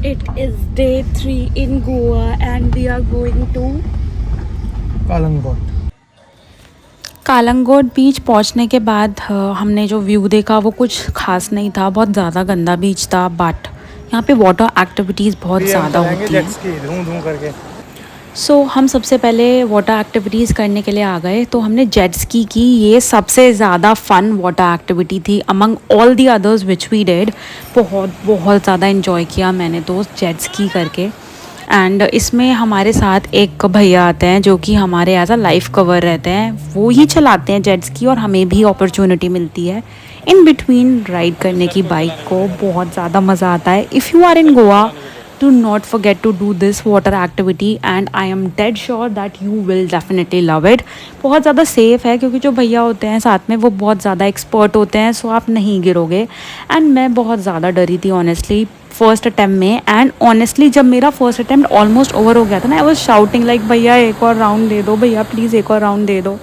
It is day 3 in Goa and we are going to कालंगोट। कालंगोट बीच पहुंचने के बाद हमने जो व्यू देखा वो कुछ खास नहीं था, बहुत ज़्यादा गंदा बीच था। बट यहाँ पे वाटर एक्टिविटीज़ बहुत ज़्यादा होती हैं। धूं धूं करके। सो हम सबसे पहले वाटर एक्टिविटीज़ करने के लिए आ गए, तो हमने जेट स्की की। ये सबसे ज़्यादा फ़न वाटर एक्टिविटी थी among all the others which we did. बहुत ज़्यादा इन्जॉय किया मैंने तो जेट स्की करके। एंड इसमें हमारे साथ एक भैया आते हैं जो कि हमारे एज अ लाइफ कवर रहते हैं, वो ही चलाते हैं जेट स्की और हमें भी अपॉर्चुनिटी मिलती है इन बिटवीन राइड करने की बाइक को। बहुत ज़्यादा मज़ा आता है। If you are in Goa, do not forget to do this water activity and I am dead sure that you will definitely love it। बहुत ज़्यादा सेफ़ है क्योंकि जो भैया होते हैं साथ में वो बहुत ज़्यादा एक्सपर्ट होते हैं, सो आप नहीं गिरोगे। एंड मैं बहुत ज़्यादा डरी थी ऑनेस्टली फर्स्ट अटैम्प्ट में। एंड ऑनेस्टली जब मेरा फर्स्ट अटैम्प्ट ऑलमोस्ट ओवर हो गया था ना, आई वाज शाउटिंग लाइक भैया एक और राउंड दे दो, भैया प्लीज़ एक और राउंड दे दो।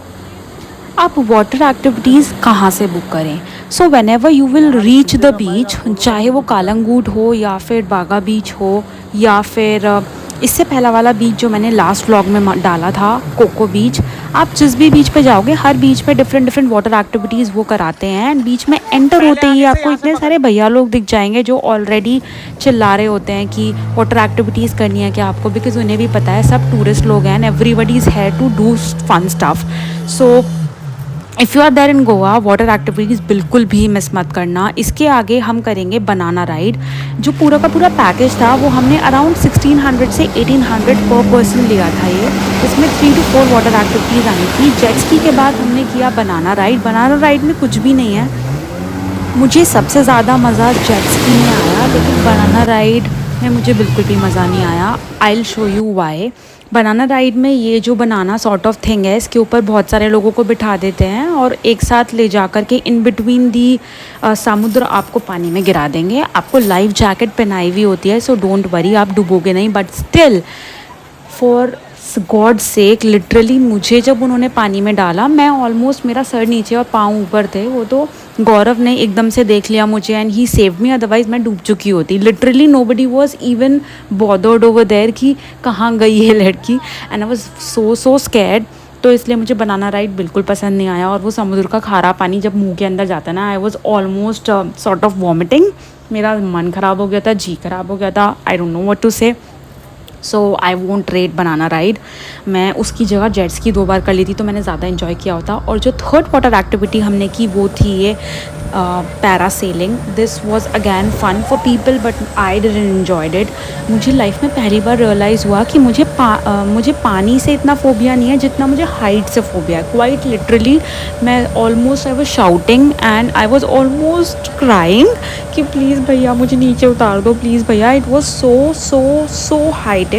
आप वाटर एक्टिविटीज़ कहाँ से बुक करें? So when ever you will reach the beach, चाहे वो कालंगूट हो या फिर बागा बीच हो या फिर इससे पहला वाला बीच जो मैंने लास्ट व्लॉग में डाला था कोको बीच, आप जिस भी बीच पे जाओगे हर बीच पे डिफरेंट वाटर एक्टिविटीज़ वो कराते हैं। एंड बीच में एंटर होते ही आपको इतने सारे भैया लोग दिख जाएंगे जो ऑलरेडी चिल्ला रहे होते हैं कि वाटर एक्टिविटीज़ करनी है क्या आपको, बिकॉज उन्हें भी पता है सब टूरिस्ट लोग हैं, everybody is here to do fun stuff. So if you are there in Goa, water activities बिल्कुल भी मिस मत करना। इसके आगे हम करेंगे बनाना राइड। जो पूरा का पूरा पैकेज था वो हमने अराउंड 1600 से 1800 पर पर्सन लिया था ये। इसमें 3 to 4 वाटर एक्टिविटीज़ आनी थी। जेट स्की के बाद हमने किया बनाना राइड। बनाना राइड में कुछ भी नहीं है। मुझे सबसे ज़्यादा मज़ा जेट स्की में आया, लेकिन बनाना राइड में मुझे बिल्कुल भी मज़ा नहीं आया। I will show you why. Banana ride में ये जो बनाना सॉर्ट ऑफ थिंग है, इसके ऊपर बहुत सारे लोगों को बिठा देते हैं और एक साथ ले जा कर के इन बिटवीन दी समुद्र आपको पानी में गिरा देंगे। आपको लाइफ जैकेट पहनाई हुई होती है, सो डोंट वरी, आप डूबोगे नहीं। But still for God sake, literally मुझे जब उन्होंने पानी में डाला, मैं ऑलमोस्ट, मेरा सर नीचे और पाँव ऊपर थे। वो तो गौरव ने एकदम से देख लिया मुझे and he saved me, otherwise मैं डूब चुकी होती। Literally nobody was even bothered over there कि कहाँ गई है लड़की। And I was so scared. तो इसलिए मुझे बनाना राइड बिल्कुल पसंद नहीं आया। और वो समुद्र का खारा पानी जब मुंह के अंदर जाता है ना, I was almost sort of vomiting. मेरा मन ख़राब हो गया था, जी ख़राब हो गया था। I don't know what to say. So I won't rate banana ride. मैं उसकी जगह जेट स्की 2 बार कर ली थी तो मैंने ज़्यादा इन्जॉय किया होता। और जो थर्ड वाटर एक्टिविटी हमने की वो थी ये parasailing. This was again fun for people but I didn't enjoyed it. मुझे लाइफ में पहली बार रियलाइज़ हुआ कि मुझे पानी से इतना फ़ोबिया नहीं है जितना मुझे हाइट से फ़ोबिया है। क्वाइट लिटरली मैं almost, I was shouting and I was almost crying कि प्लीज़ भैया मुझे नीचे उतार दो, प्लीज़ भैया। It was so heighted.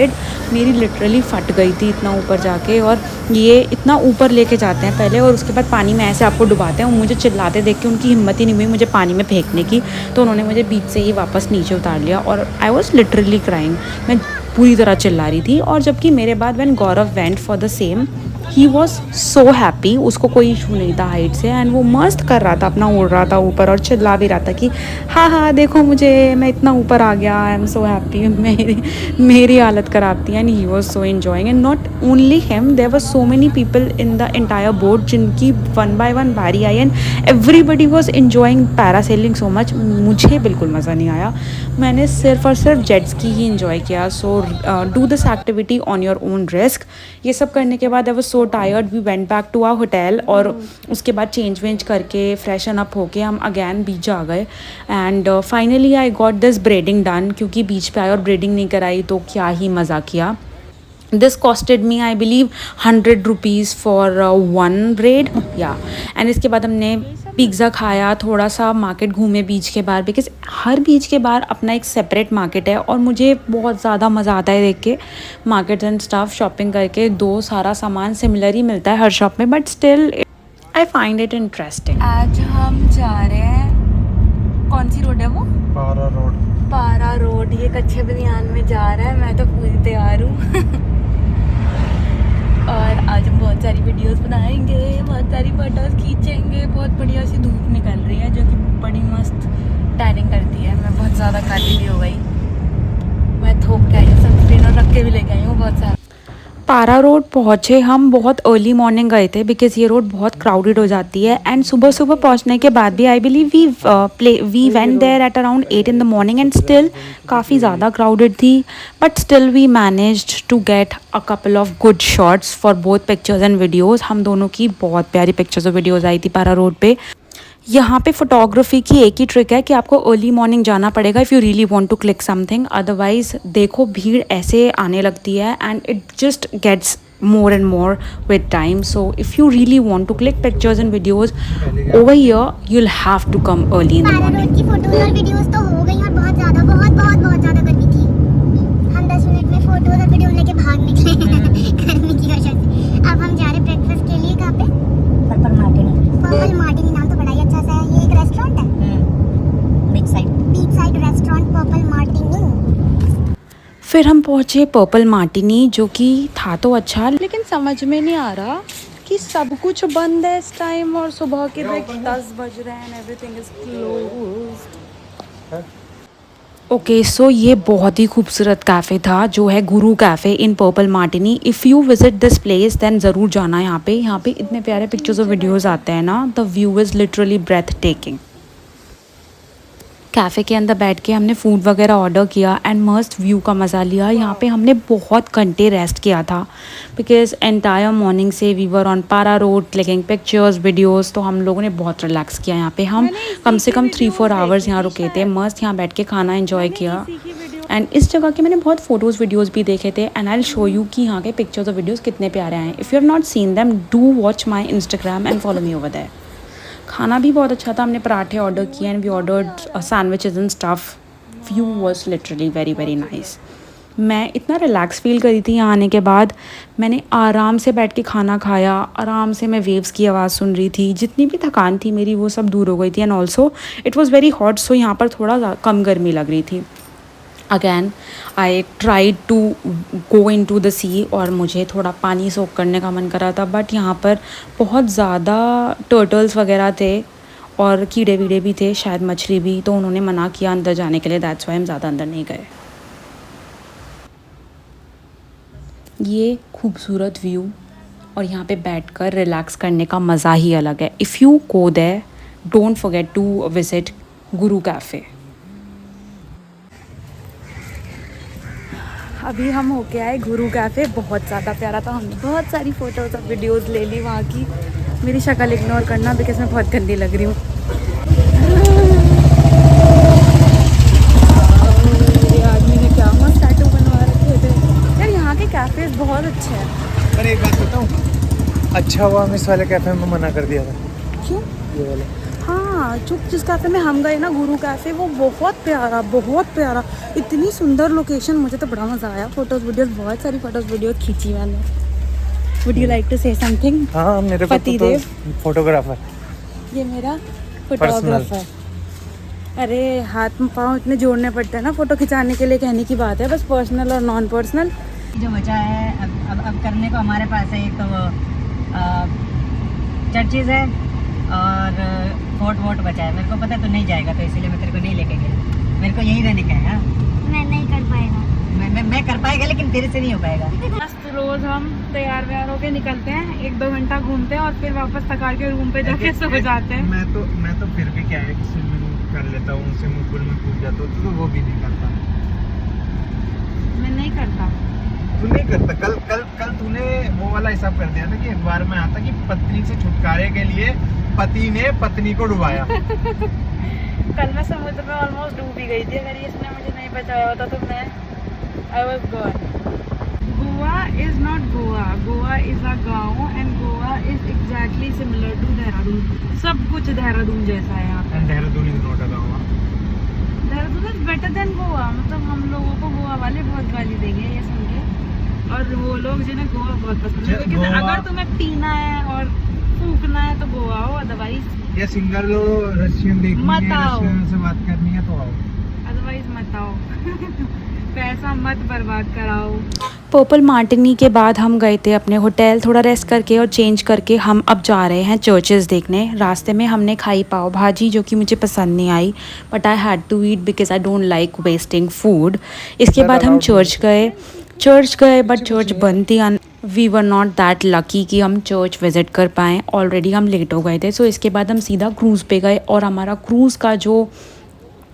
मेरी लिटरली फट गई थी इतना ऊपर जाके। और ये इतना ऊपर लेके जाते हैं पहले और उसके बाद पानी में ऐसे आपको डुबाते हैं। मुझे चिल्लाते देख के उनकी हिम्मत ही नहीं हुई मुझे पानी में फेंकने की, तो उन्होंने मुझे बीच से ही वापस नीचे उतार लिया। और आई वॉज लिटरली क्राइंग, मैं पूरी तरह चिल्ला रही थी। और जबकि मेरे बाद when Gaurav went for the same, he was so happy, उसको कोई इशू नहीं था हाइट से। एंड वो मस्त कर रहा था, अपना उड़ रहा था ऊपर और चिल्ला भी रहा था कि हाँ देखो मुझे, मैं इतना ऊपर आ गया, आई एम सो हैप्पी। मेरी हालत ख़राब थी। And he was so enjoying. And not only him, there were so many people in the entire boat जिनकी 1 by 1 बारी आई and everybody was enjoying parasailing so much. मुझे बिल्कुल मज़ा नहीं आया। मैंने सिर्फ और सिर्फ जेट स्की ही इन्जॉय किया। So do this activity on your own risk. ये सब करने के बाद I was so tired, we went back to our hotel. और उसके बाद चेंज वेंज करके फ्रेशन अप होके हम अगैन बीच आ गए। And finally I got this braiding done, क्योंकि बीच पे आए और ब्रेडिंग नहीं कराई तो क्या ही मज़ा किया। This costed me I believe 100 rupees for 1 bread या। एंड इसके बाद हमने पिज़्ज़ा खाया, थोड़ा सा मार्केट घूमे बीच के बाहर, बिकॉज हर बीच के बाहर अपना एक सेपरेट मार्केट है। और मुझे बहुत ज़्यादा मज़ा आता है देख के मार्केट एंड स्टफ शॉपिंग करके। दो सारा सामान सिमिलर ही मिलता है हर शॉप में, but still I find it interesting. आज हम जा रहे हैं, कौन सी रोड है वो? पारा रोड। ये कच्चे बनियान में जा रहा है, मैं तो पूरी तैयार हूँ। और आज हम बहुत सारी वीडियोस बनाएंगे, बहुत सारी फोटोज खींचेंगे। बहुत बढ़िया सी धूप निकल रही है जो कि बड़ी मस्त टैनिंग करती है। मैं बहुत ज़्यादा काली भी हो गई के भी लेके आई हूँ बहुत सारे। पारा रोड पहुँचे हम, बहुत अर्ली मॉर्निंग गए थे बिकॉज ये रोड बहुत क्राउडेड हो जाती है एंड सुबह सुबह पहुँचने के बाद भी I believe we went there at around 8 in the morning and still काफ़ी ज़्यादा क्राउडेड थी, but still we managed to get a couple of good shots for both pictures and videos. हम दोनों की बहुत प्यारी पिक्चर्स और वीडियोज़ आई थी पारा रोड पे। यहाँ पे फोटोग्राफी की एक ही ट्रिक है कि आपको अर्ली मॉर्निंग जाना पड़ेगा if you really want to click something, otherwise देखो भीड़ ऐसे आने लगती है and it just gets more and more with time. So if you really want to click pictures and videos over here, you'll have to come early in the पारा morning. Road की photos और videos तो हो गई और बहुत ज़्यादा बहुत ज़्यादा गर्मी थी। हम 10 मिनट में फोटोज और वीडियो लेके भाग निकले गर्मी की वजह से। अब हम जा रहे ब्रेकफास्ट के लिए। कहाँ पे? Purple Martini. पर्पल मार्टिनी नाम तो बड़ा ही अच्छा सा है। ये एक रेस्टोरेंट है, beach side restaurant purple Martini. फिर हम पहुँचे पर्पल मार्टिनी, जो कि था तो अच्छा लेकिन समझ में नहीं आ रहा कि सब कुछ बंद है इस टाइम और सुबह के 10 बज रहे हैं and everything is closed. Okay so ये बहुत ही खूबसूरत कैफ़े था जो है Guru cafe in purple martini. If you visit this place then ज़रूर जाना यहाँ पे। यहाँ पे इतने प्यारे पिक्चर्स और वीडियोज़ आते हैं ना, the view is literally breathtaking. Cafe के अंदर बैठ के हमने फूड वगैरह ऑर्डर किया एंड मस्त व्यू का मज़ा लिया। यहाँ पे हमने बहुत घंटे रेस्ट किया था बिकॉज एंटायर मॉर्निंग से वी वर ऑन पारा रोड क्लिकिंग पिक्चर्स वीडियोस, तो हम लोगों ने बहुत रिलैक्स किया। यहाँ पे हम कम से कम 3-4 आवर्स यहाँ रुके थे, मस्त यहाँ बैठ के खाना एंजॉय किया। एंड इस जगह के मैंने बहुत फ़ोटोज़ वीडियोज़ भी देखे थे and I will show you कि यहाँ के पिक्चर्स और वीडियोज़ कितने प्यारे आए हैं। If you have not seen them do watch my Instagram and follow me over there. खाना भी बहुत अच्छा था, हमने पराठे ऑर्डर किए and we ordered sandwiches and stuff. View was literally very very nice. मैं इतना रिलैक्स फील करी थी यहाँ आने के बाद। मैंने आराम से बैठ के खाना खाया, आराम से मैं वेव्स की आवाज़ सुन रही थी, जितनी भी थकान थी मेरी वो सब दूर हो गई थी। And also it was very hot, so यहाँ पर थोड़ा कम गर्मी लग रही थी। Again I tried to go in to the sea और मुझे थोड़ा पानी सोक करने का मन कर रहा था, बट यहाँ पर बहुत ज़्यादा टर्टल्स वगैरह थे और कीड़े वीड़े भी थे, शायद मछली भी, तो उन्होंने मना किया अंदर जाने के लिए। दैट्स वाई हम ज़्यादा अंदर नहीं गए। ये खूबसूरत व्यू और यहाँ पे बैठकर रिलैक्स करने का मज़ा ही अलग है। If you go there don't forget to visit Guru cafe. अभी हम होके आए गुरु कैफ़े, बहुत ज़्यादा प्यारा था। हमने बहुत सारी फ़ोटोज़ और वीडियोज़ ले ली वहाँ की। मेरी शक्ल इग्नोर करना बिकॉज मैं बहुत गंदी लग रही हूँ। मेरे आदमी ने क्या मस्त टैटू बनवा रखे थे यार। यहाँ के कैफ़ेज़ बहुत अच्छे हैं। पर एक बात बताऊँ, अच्छा हुआ हम इस वाले कैफ़े में मना कर दिया था। क्यों? ये वाला। हाँ, जिस कैफ़े में हम गए ना गुरु कैफ़े, वो बहुत प्यारा, इतनी सुंदर लोकेशन। मुझे तो बड़ा मज़ा आया। फ़ोटोज़ वीडियोज़, बहुत सारी फ़ोटोज़ वीडियोज़ खींची मैंने। Would you like to say something? हाँ, मेरे को तो फोटोग्राफर। ये मेरा फोटोग्राफर। अरे हाथ में पाँव इतने जोड़ने पड़ते हैं ना फ़ोटो खिंचाने के लिए, कहने की बात है बस। पर्सनल और नॉन पर्सनल जो बचा है अब करने को हमारे पास है। एक तो वो चर्चेज है और फोर्ट बचा है। मेरे को पता है तो नहीं जाएगा, तो इसीलिए मैं तेरे को नहीं लेके गया। मेरे को यहीं रहने का है। मैं नहीं कर पाएगा। मैं कर पाएगा लेकिन तेरे से नहीं हो पाएगा। मस्त रोज हम तैयार व्यार होके निकलते हैं, 1-2 घंटा घूमते हैं और फिर वापस थका के रूम पे जाके सो जाते हैं। मैं तो फिर भी क्या है कि स्विमिंग कर लेता हूँ, स्विमिंग पूल में कूद जाता हूँ, तो वो भी नहीं करता। मैं नहीं करता। तू नहीं करता। कल तूने वो वाला हिसाब कर दिया था कि अखबार में आता कि पत्नी से छुटकारे के लिए पति ने पत्नी को डुबाया। कल मैं समुद्र में ऑलमोस्ट डूब ही गई थी। अगर इसने मुझे नहीं बचाया होता तो मैं I was gone. Goa is not Goa, Goa is a गाँव and Goa is exactly similar to Dehradun. सब कुछ देहरादून जैसा है यहाँ पे। देहरादून इज नॉट अ गाँव। Dehradun is better than Goa. मतलब हम लोगों को गोवा वाले बहुत गाली देंगे ये सुन के, और वो लोग जिन्हें गोवा बहुत पसंद है। क्योंकि अगर तुम्हें पीना है और फूकना है तो गोवा आओ, अदरवाइज या सिंगल रशियन देखनी मत है, आओ। रशियन से बात करनी है तो आओ, अदरवाइज मत आओ। पैसा मत बर्बाद कराओ। पर्पल मार्टिनी के बाद हम गए थे अपने होटल, थोड़ा रेस्ट करके और चेंज करके हम अब जा रहे हैं चर्चेस देखने। रास्ते में हमने खाई पाव भाजी जो कि मुझे पसंद नहीं आई, but I had to eat because I don't like wasting food. इसके बाद हम चर्च गए। चर्च गए बट चर्च बंद थी and we were not that lucky कि हम चर्च विज़िट कर पाएँ, ऑलरेडी हम लेट हो गए थे। सो इसके बाद हम सीधा क्रूज़ पे गए और हमारा क्रूज़ का जो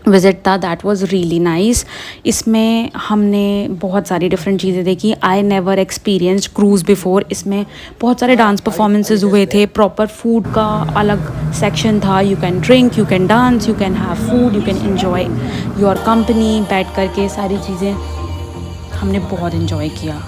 विज़िट था दैट वाज रियली नाइस। इसमें हमने बहुत सारी डिफरेंट चीज़ें देखी। I never experienced cruise before. इसमें बहुत सारे डांस परफॉर्मेंसेस हुए थे, प्रॉपर फूड का अलग सेक्शन था। You can drink, you can dance, you can have food, you can enjoy your company. बैठ कर के सारी चीज़ें हमने बहुत इन्जॉय किया।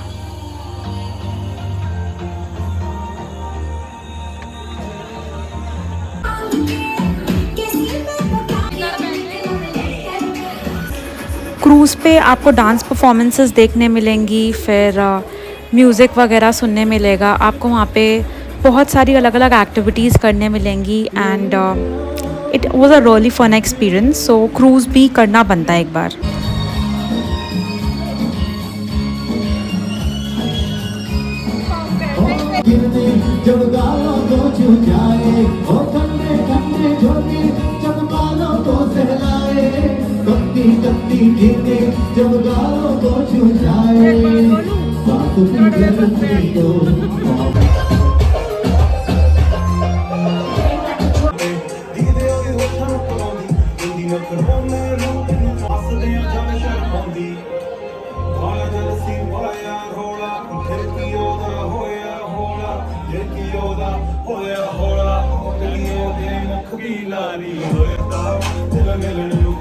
क्रूज़ पे आपको डांस परफॉर्मेंसेस देखने मिलेंगी, फिर म्यूज़िक वगैरह सुनने मिलेगा आपको। वहाँ पे बहुत सारी अलग अलग एक्टिविटीज़ करने मिलेंगी and it was a really fun experience. So cruise भी करना बनता है एक बार। जब गालों को छू जाए ओ ठंडे ठंडे झोंके, जब बालों को सहलाए कपती कपती गिरने, जब गालों को छू जाए बात भी जलती ਹੋਇਆ ਹੋਲਾ ਗਲੀਆਂ ਦੇ ਮੁਖ ਵੀ ਲਾਰੀ ਹੋਇਆ ਦਿਲ ਮਿਲਣ ਨੂੰ